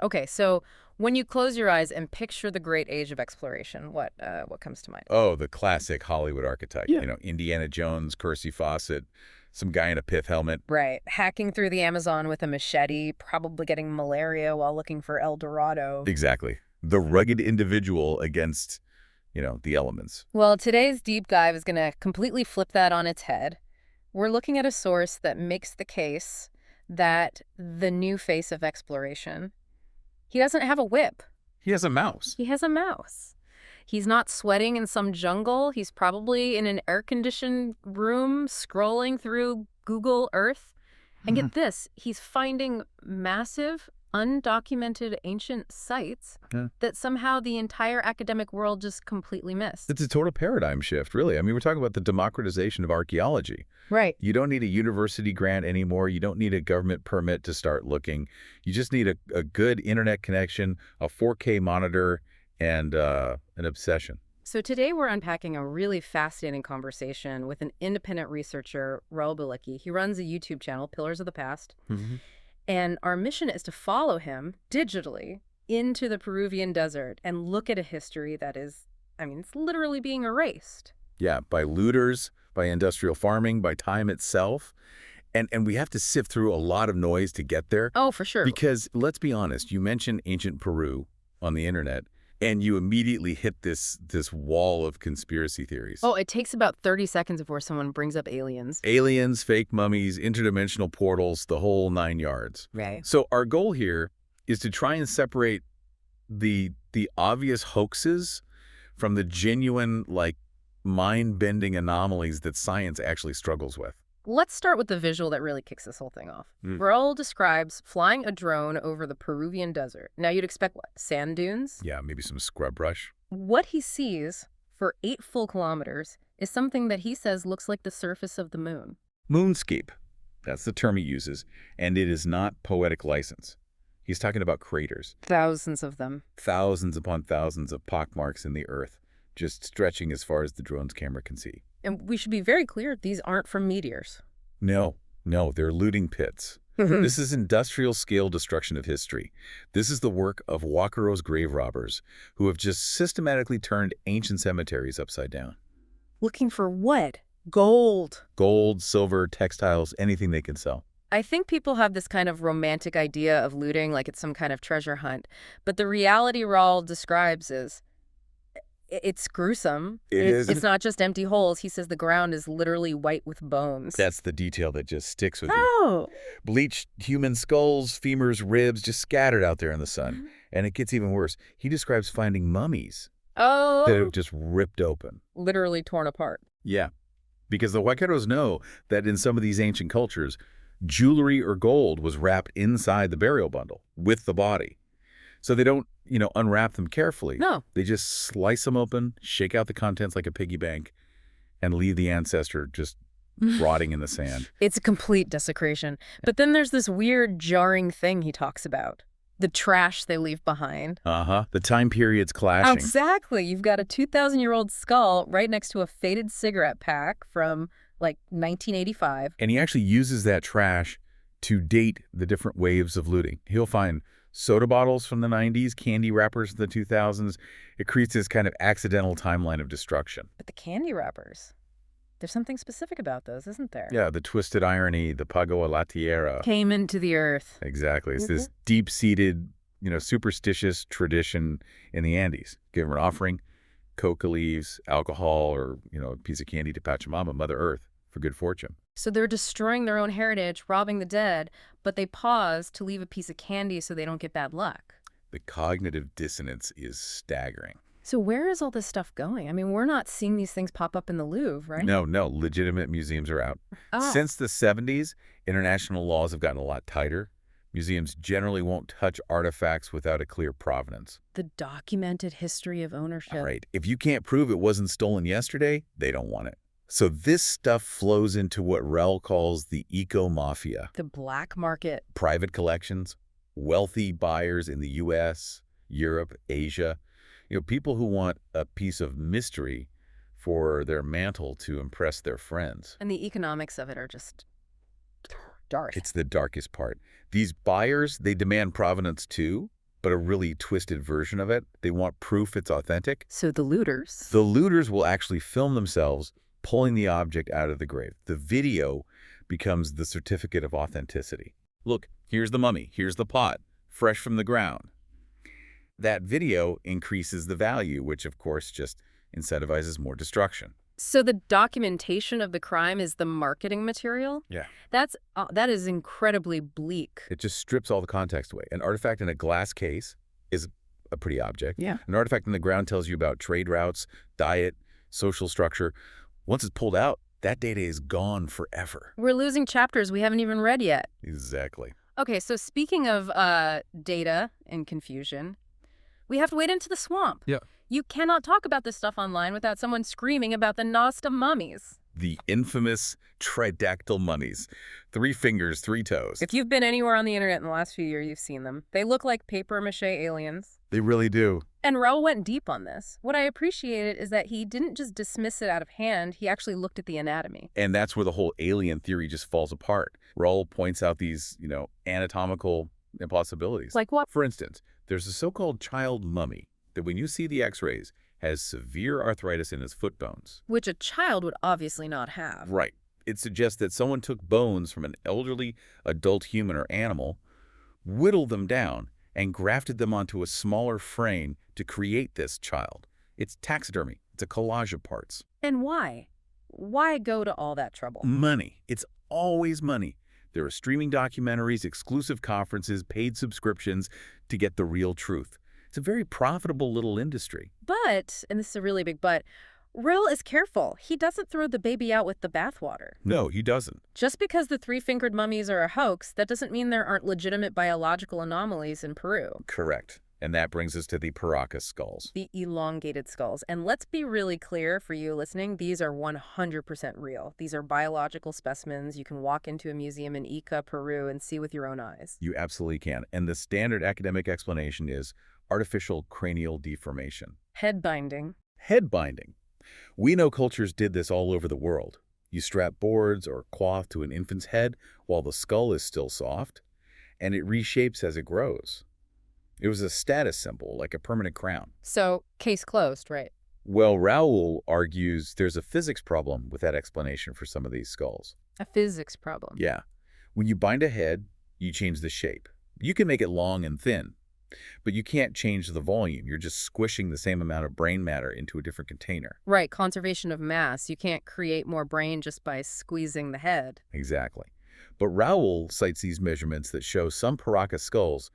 Okay, so when you close your eyes and picture the great age of exploration, what comes to mind? Oh, the classic Hollywood archetype. Yeah. You know, Indiana Jones, Percy Fawcett, some guy in a pith helmet. Right. Hacking through the Amazon with a machete, probably getting malaria while looking for El Dorado. Exactly. The rugged individual against, the elements. Well, today's deep dive is going to completely flip that on its head. We're looking at a source that makes the case that the new face of exploration, he doesn't have a whip. He has a mouse. He has a mouse. He's not sweating in some jungle. He's probably in an air-conditioned room scrolling through Google Earth. And get this, he's finding massive, undocumented ancient sites that somehow the entire academic world just completely missed. It's a total paradigm shift, really. I mean, we're talking about the democratization of archaeology. Right. You don't need a university grant anymore. You don't need a government permit to start looking. You just need a good internet connection, a 4K monitor, and an obsession. So today we're unpacking a really fascinating conversation with an independent researcher, Raul Bilecky. He runs a YouTube channel, Pillars of the Past. And our mission is to follow him digitally into the Peruvian desert and look at a history that is, it's literally being erased. Yeah, by looters, by industrial farming, by time itself. And we have to sift through a lot of noise to get there. Oh, for sure. Because let's be honest, you mentioned ancient Peru on the internet, and you immediately hit this wall of conspiracy theories. Oh, it takes about 30 seconds before someone brings up aliens. Aliens, fake mummies, interdimensional portals, the whole 9 yards. Right. So our goal here is to try and separate the obvious hoaxes from the genuine, mind-bending anomalies that science actually struggles with. Let's start with the visual that really kicks this whole thing off. Raul describes flying a drone over the Peruvian desert. Now, you'd expect what? Sand dunes? Yeah, maybe some scrub brush. What he sees for 8 full kilometers is something that he says looks like the surface of the moon. Moonscape. That's the term he uses, and it is not poetic license. He's talking about craters. Thousands of them. Thousands upon thousands of pockmarks in the earth, just stretching as far as the drone's camera can see. And we should be very clear, these aren't from meteors. No, they're looting pits. This is industrial-scale destruction of history. This is the work of Wakaro's grave robbers, who have just systematically turned ancient cemeteries upside down. Looking for what? Gold. Gold, silver, textiles, anything they can sell. I think people have this kind of romantic idea of looting like it's some kind of treasure hunt. But the reality Raul describes is it's gruesome. It's not just empty holes. He says the ground is literally white with bones. That's the detail that just sticks with you. Oh. Bleached human skulls, femurs, ribs, just scattered out there in the sun. And it gets even worse. He describes finding mummies that have just ripped open. Literally torn apart. Yeah, because the Huaqueros know that in some of these ancient cultures, jewelry or gold was wrapped inside the burial bundle with the body. So they don't, unwrap them carefully. No. They just slice them open, shake out the contents like a piggy bank, and leave the ancestor just rotting in the sand. It's a complete desecration. But then there's this weird, jarring thing he talks about. The trash they leave behind. The time periods clashing. Exactly. You've got a 2,000-year-old skull right next to a faded cigarette pack from, 1985. And he actually uses that trash to date the different waves of looting. He'll find soda bottles from the 90s, candy wrappers from the 2000s. It creates this kind of accidental timeline of destruction. But the candy wrappers, there's something specific about those, isn't there? Yeah, the twisted irony, the pago a la tierra. Came into the earth. Exactly. It's this deep-seated, superstitious tradition in the Andes. Give her an offering, coca leaves, alcohol, or, a piece of candy to Pachamama, Mother Earth, for good fortune. So they're destroying their own heritage, robbing the dead, but they pause to leave a piece of candy so they don't get bad luck. The cognitive dissonance is staggering. So where is all this stuff going? We're not seeing these things pop up in the Louvre, right? No, legitimate museums are out. Oh. Since the 70s, international laws have gotten a lot tighter. Museums generally won't touch artifacts without a clear provenance. The documented history of ownership. Right. If you can't prove it wasn't stolen yesterday, they don't want it. So this stuff flows into what Raul calls the eco-mafia. The black market. Private collections, wealthy buyers in the U.S., Europe, Asia. People who want a piece of mystery for their mantle to impress their friends. And the economics of it are just dark. It's the darkest part. These buyers, they demand provenance too, but a really twisted version of it. They want proof it's authentic. So the looters. The looters will actually film themselves pulling the object out of the grave. The video becomes the certificate of authenticity. Look, here's the mummy, here's the pot, fresh from the ground. That video increases the value, which of course just incentivizes more destruction. So the documentation of the crime is the marketing material? Yeah. That is incredibly bleak. It just strips all the context away. An artifact in a glass case is a pretty object. Yeah. An artifact in the ground tells you about trade routes, diet, social structure. Once it's pulled out, that data is gone forever. We're losing chapters we haven't even read yet. Exactly. Okay, so speaking of data and confusion, we have to wade into the swamp. Yeah. You cannot talk about this stuff online without someone screaming about the Nasta mummies. The infamous tridactyl mummies. 3 fingers, 3 toes. If you've been anywhere on the internet in the last few years, you've seen them. They look like papier-mâché aliens. They really do. And Raul went deep on this. What I appreciated is that he didn't just dismiss it out of hand, he actually looked at the anatomy. And that's where the whole alien theory just falls apart. Raul points out these, anatomical impossibilities. Like what? For instance, there's a so-called child mummy that when you see the x-rays has severe arthritis in his foot bones. Which a child would obviously not have. Right. It suggests that someone took bones from an elderly adult human or animal, whittled them down, and grafted them onto a smaller frame to create this child. It's taxidermy. It's a collage of parts. And why? Why go to all that trouble? Money. It's always money. There are streaming documentaries, exclusive conferences, paid subscriptions to get the real truth. It's a very profitable little industry. But, and this is a really big but, Raul is careful. He doesn't throw the baby out with the bathwater. No, he doesn't. Just because the 3-fingered mummies are a hoax, that doesn't mean there aren't legitimate biological anomalies in Peru. Correct. And that brings us to the Paracas skulls. The elongated skulls. And let's be really clear for you listening, these are 100% real. These are biological specimens. You can walk into a museum in Ica, Peru, and see with your own eyes. You absolutely can. And the standard academic explanation is artificial cranial deformation. Head binding. Head binding. We know cultures did this all over the world. You strap boards or cloth to an infant's head while the skull is still soft, and it reshapes as it grows. It was a status symbol, like a permanent crown. So, case closed, right? Well, Raul argues there's a physics problem with that explanation for some of these skulls. A physics problem. Yeah. When you bind a head, you change the shape. You can make it long and thin, but you can't change the volume. You're just squishing the same amount of brain matter into a different container. Right, conservation of mass. You can't create more brain just by squeezing the head. Exactly. But Raul cites these measurements that show some Paracas skulls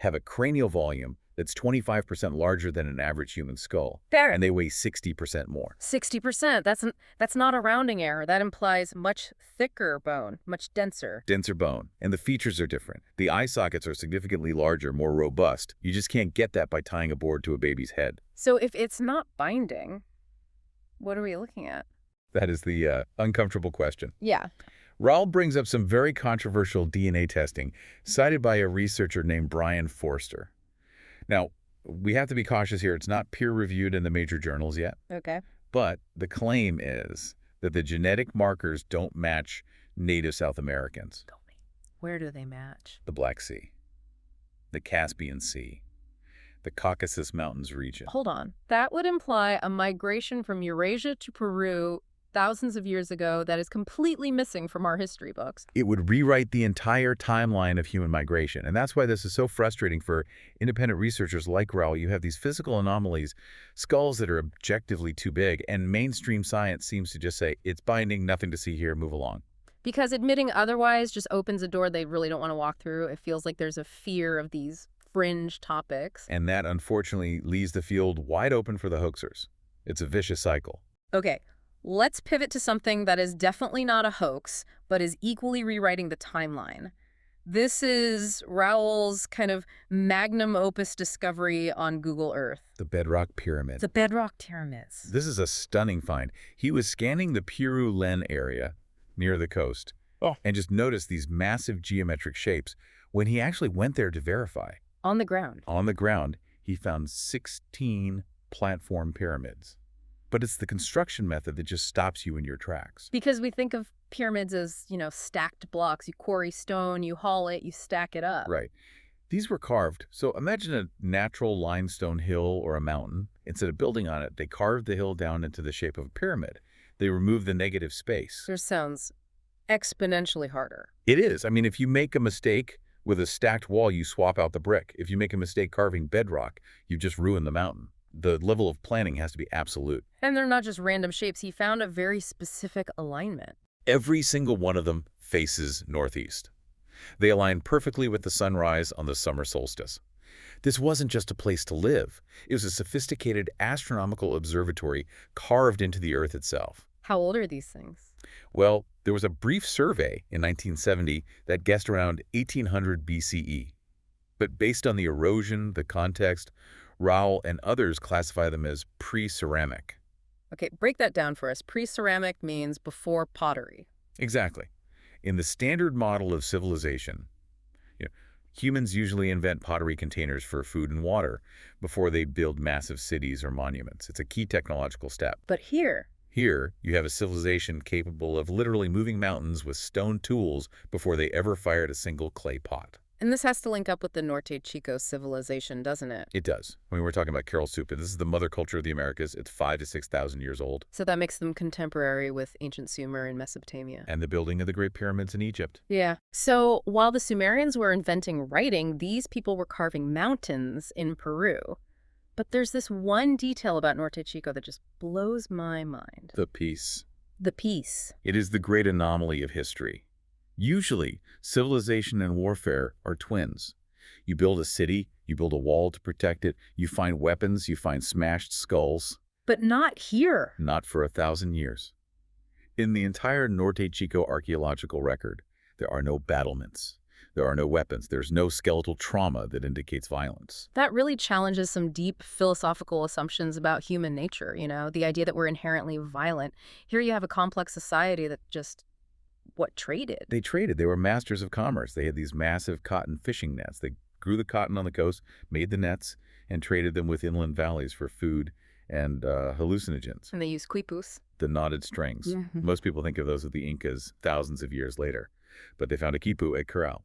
have a cranial volume that's 25% larger than an average human skull. Fair. And they weigh 60% more. 60%. That's not a rounding error. That implies much thicker bone, much denser. Denser bone. And the features are different. The eye sockets are significantly larger, more robust. You just can't get that by tying a board to a baby's head. So if it's not binding, what are we looking at? That is the uncomfortable question. Yeah. Raul brings up some very controversial DNA testing cited by a researcher named Brian Forster. Now, we have to be cautious here. It's not peer-reviewed in the major journals yet. Okay. But the claim is that the genetic markers don't match native South Americans. Where do they match? The Black Sea, the Caspian Sea, the Caucasus Mountains region. Hold on. That would imply a migration from Eurasia to Peru thousands of years ago that is completely missing from our history books. It would rewrite the entire timeline of human migration. And that's why this is so frustrating for independent researchers like Raul. You have these physical anomalies, skulls that are objectively too big, and mainstream science seems to just say, it's binding, nothing to see here, move along. Because admitting otherwise just opens a door they really don't want to walk through. It feels like there's a fear of these fringe topics. And that, unfortunately, leaves the field wide open for the hoaxers. It's a vicious cycle. Okay. Let's pivot to something that is definitely not a hoax, but is equally rewriting the timeline. This is Raul's kind of magnum opus discovery on Google Earth. The bedrock pyramid. The bedrock pyramids. This is a stunning find. He was scanning the Peru-Len area near the coast and just noticed these massive geometric shapes when he actually went there to verify. On the ground. On the ground, he found 16 platform pyramids. But it's the construction method that just stops you in your tracks. Because we think of pyramids as, stacked blocks. You quarry stone, you haul it, you stack it up. Right. These were carved. So imagine a natural limestone hill or a mountain. Instead of building on it, they carved the hill down into the shape of a pyramid. They removed the negative space. This sounds exponentially harder. It is. I mean, if you make a mistake with a stacked wall, you swap out the brick. If you make a mistake carving bedrock, you've just ruined the mountain. The level of planning has to be absolute. And they're not just random shapes. He found a very specific alignment. Every single one of them faces northeast. They align perfectly with the sunrise on the summer solstice. This wasn't just a place to live. It was a sophisticated astronomical observatory carved into the Earth itself. How old are these things? Well, there was a brief survey in 1970 that guessed around 1800 BCE. But based on the erosion, the context, Raul and others classify them as pre-ceramic. Okay, break that down for us. Pre-ceramic means before pottery. Exactly. In the standard model of civilization, humans usually invent pottery containers for food and water before they build massive cities or monuments. It's a key technological step. But here, you have a civilization capable of literally moving mountains with stone tools before they ever fired a single clay pot. and this has to link up with the Norte Chico civilization, doesn't it? It does. I mean, we're talking about Caral soup. This is the mother culture of the Americas. It's 5,000 to 6,000 years old. So that makes them contemporary with ancient Sumer and Mesopotamia. And the building of the Great Pyramids in Egypt. Yeah. So while the Sumerians were inventing writing, these people were carving mountains in Peru. But there's this one detail about Norte Chico that just blows my mind. The piece. The piece. It is the great anomaly of history. Usually, civilization and warfare are twins. You build a city, you build a wall to protect it, you find weapons, you find smashed skulls. But not here. Not for 1,000 years. In the entire Norte Chico archaeological record, there are no battlements. There are no weapons. There's no skeletal trauma that indicates violence. That really challenges some deep philosophical assumptions about human nature, the idea that we're inherently violent. Here you have a complex society that just, traded? They traded. They were masters of commerce. They had these massive cotton fishing nets. They grew the cotton on the coast, made the nets, and traded them with inland valleys for food and hallucinogens. And they used quipus. The knotted strings. Most people think of those of the Incas thousands of years later. But they found a quipu at Caral.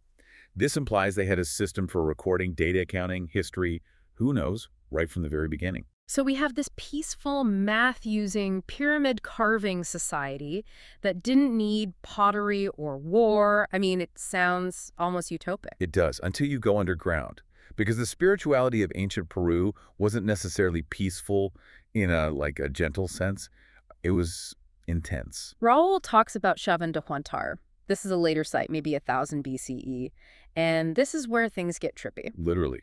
This implies they had a system for recording data accounting, history, who knows, right from the very beginning. So we have this peaceful, math-using, pyramid-carving society that didn't need pottery or war. I mean, it sounds almost utopic. It does, until you go underground. Because the spirituality of ancient Peru wasn't necessarily peaceful in a gentle sense. It was intense. Raul talks about Chavan de Huantar. This is a later site, maybe 1000 BCE. And this is where things get trippy. Literally.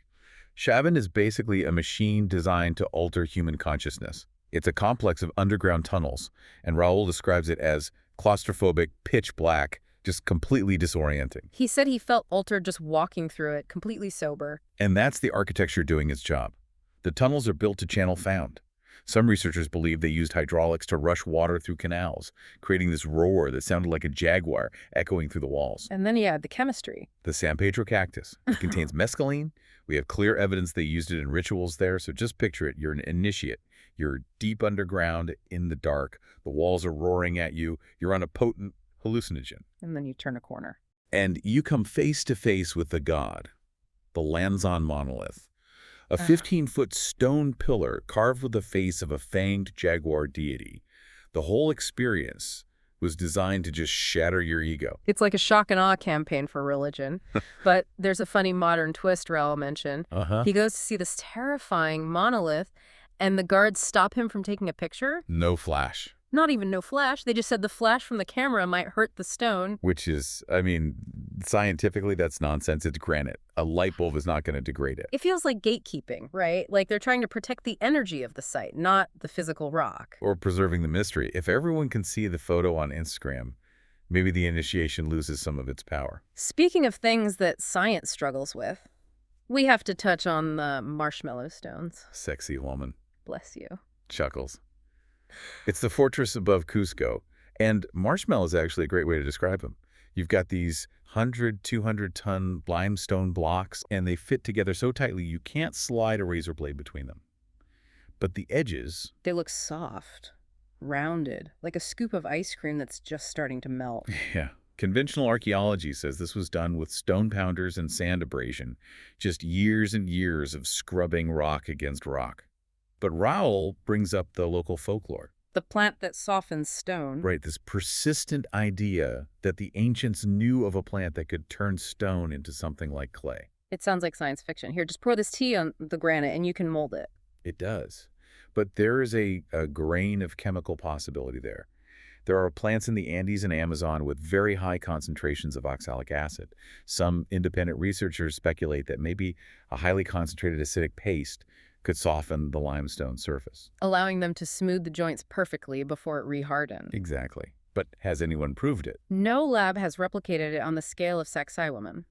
Chavan is basically a machine designed to alter human consciousness. It's a complex of underground tunnels, and Raul describes it as claustrophobic, pitch black, just completely disorienting. He said he felt altered just walking through it, completely sober. And that's the architecture doing its job. The tunnels are built to channel sound. Some researchers believe they used hydraulics to rush water through canals, creating this roar that sounded like a jaguar echoing through the walls. And then you add the chemistry. The San Pedro cactus. It contains mescaline. We have clear evidence they used it in rituals there, so just picture it. You're an initiate. You're deep underground, in the dark. The walls are roaring at you. You're on a potent hallucinogen. And then you turn a corner. And you come face to face with the god, the Lanzon monolith. A 15-foot stone pillar carved with the face of a fanged jaguar deity. The whole experience was designed to just shatter your ego. It's like a shock and awe campaign for religion. But there's a funny modern twist Raul mentioned. He goes to see this terrifying monolith, and the guards stop him from taking a picture. No flash. Not even no flash. They just said the flash from the camera might hurt the stone. Which is, scientifically, that's nonsense. It's granite. A light bulb is not going to degrade it. It feels like gatekeeping, right? Like they're trying to protect the energy of the site, not the physical rock. Or preserving the mystery. If everyone can see the photo on Instagram, maybe the initiation loses some of its power. Speaking of things that science struggles with, we have to touch on the marshmallow stones. Sexy woman. Bless you. Chuckles. It's the fortress above Cusco, and marshmallow is actually a great way to describe them. You've got these 100, 200-ton limestone blocks, and they fit together so tightly you can't slide a razor blade between them. But the edges... They look soft, rounded, like a scoop of ice cream that's just starting to melt. Yeah, Conventional archaeology says this was done with stone pounders and sand abrasion, just years and years of scrubbing rock against rock. But Raul brings up the local folklore. The plant that softens stone. Right, this persistent idea that the ancients knew of a plant that could turn stone into something like clay. It sounds like science fiction. Here, just pour this tea on the granite and you can mold it. It does. But there is a grain of chemical possibility there. There are plants in the Andes and Amazon with very high concentrations of oxalic acid. Some independent researchers speculate that maybe a highly concentrated acidic paste could soften the limestone surface. Allowing them to smooth the joints perfectly before it rehardened. Exactly. But has anyone proved it? No lab has replicated it on the scale of Sacsayhuaman. Women.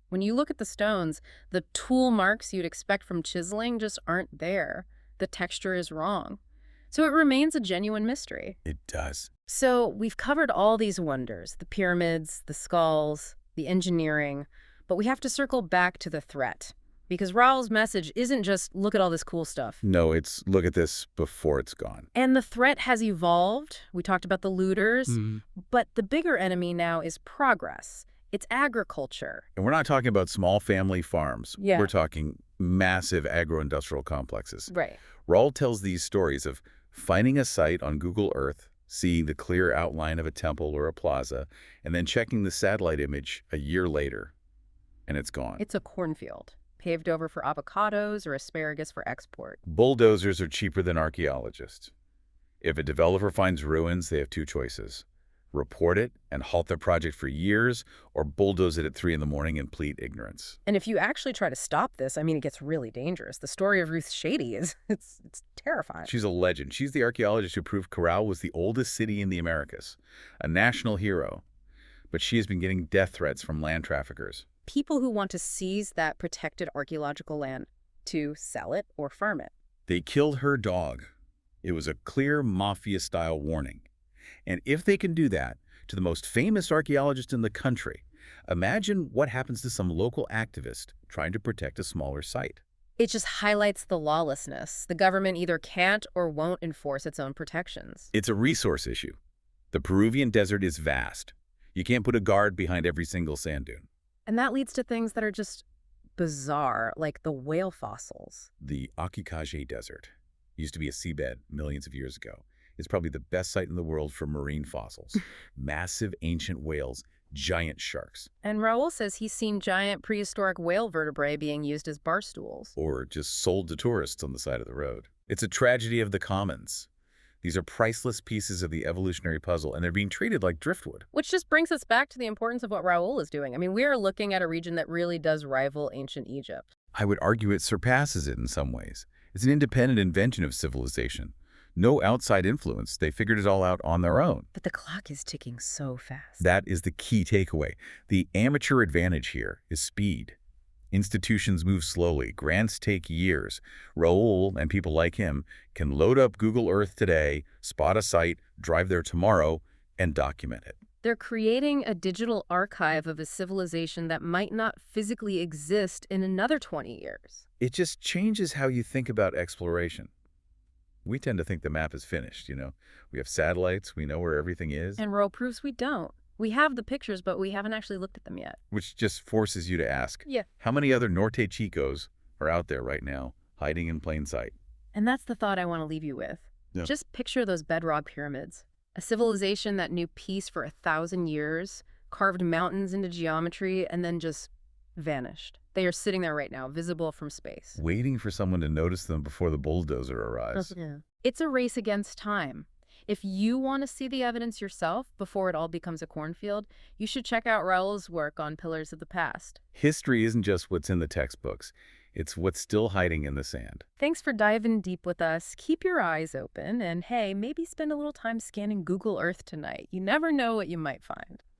When you look at the stones, the tool marks you'd expect from chiseling just aren't there. The texture is wrong. So it remains a genuine mystery. It does. So we've covered all these wonders, the pyramids, the skulls, the engineering, but we have to circle back to the threat. Because Raul's message isn't just, look at all this cool stuff. No, it's look at this before it's gone. And the threat has evolved. We talked about the looters, but the bigger enemy now is progress. It's agriculture. And we're not talking about small family farms. Yeah. We're talking massive agro-industrial complexes. Right. Raul tells these stories of finding a site on Google Earth, seeing the clear outline of a temple or a plaza, and then checking the satellite image a year later, and it's gone. It's a cornfield, paved over for avocados or asparagus for export. Bulldozers are cheaper than archaeologists. If a developer finds ruins, they have two choices: report it and halt their project for years, or bulldoze it at 3 in the morning and plead ignorance. And if you actually try to stop this, I mean, it gets really dangerous. The story of Ruth Shady is, it's terrifying. She's a legend. She's the archaeologist who proved Caral was the oldest city in the Americas, a national hero. But she has been getting death threats from land traffickers. People who want to seize that protected archaeological land to sell it or farm it. They killed her dog. It was a clear mafia-style warning. And if they can do that to the most famous archaeologist in the country, imagine what happens to some local activist trying to protect a smaller site. It just highlights the lawlessness. The government either can't or won't enforce its own protections. It's a resource issue. The Peruvian desert is vast. You can't put a guard behind every single sand dune. And that leads to things that are just bizarre, like the whale fossils. The Aquicaje Desert used to be a seabed millions of years ago. It's probably the best site in the world for marine fossils. Massive ancient whales, giant sharks. And Raul says he's seen giant prehistoric whale vertebrae being used as bar stools. Or just sold to tourists on the side of the road. It's a tragedy of the commons. These are priceless pieces of the evolutionary puzzle, and they're being treated like driftwood. Which just brings us back to the importance of what Raul is doing. I mean, we are looking at a region that really does rival ancient Egypt. I would argue it surpasses it in some ways. It's an independent invention of civilization. No outside influence. They figured it all out on their own. But the clock is ticking so fast. That is the key takeaway. The amateur advantage here is speed. Institutions move slowly. Grants take years. Raul and people like him can load up Google Earth today, spot a site, drive there tomorrow, and document it. They're creating a digital archive of a civilization that might not physically exist in another 20 years. It just changes how you think about exploration. We tend to think the map is finished, you know. We have satellites, we know where everything is. And Raul proves we don't. We have the pictures, but we haven't actually looked at them yet. Which just forces you to ask, how many other Norte Chicos are out there right now, hiding in plain sight? And that's the thought I want to leave you with. Yeah. Just picture those bedrock pyramids. A civilization that knew peace for 1,000 years, carved mountains into geometry, and then just vanished. They are sitting there right now, visible from space. Waiting for someone to notice them before the bulldozer arrives. Yeah. It's a race against time. If you want to see the evidence yourself before it all becomes a cornfield, you should check out Raul's work on Pillars of the Past. History isn't just what's in the textbooks. It's what's still hiding in the sand. Thanks for diving deep with us. Keep your eyes open, and hey, maybe spend a little time scanning Google Earth tonight. You never know what you might find.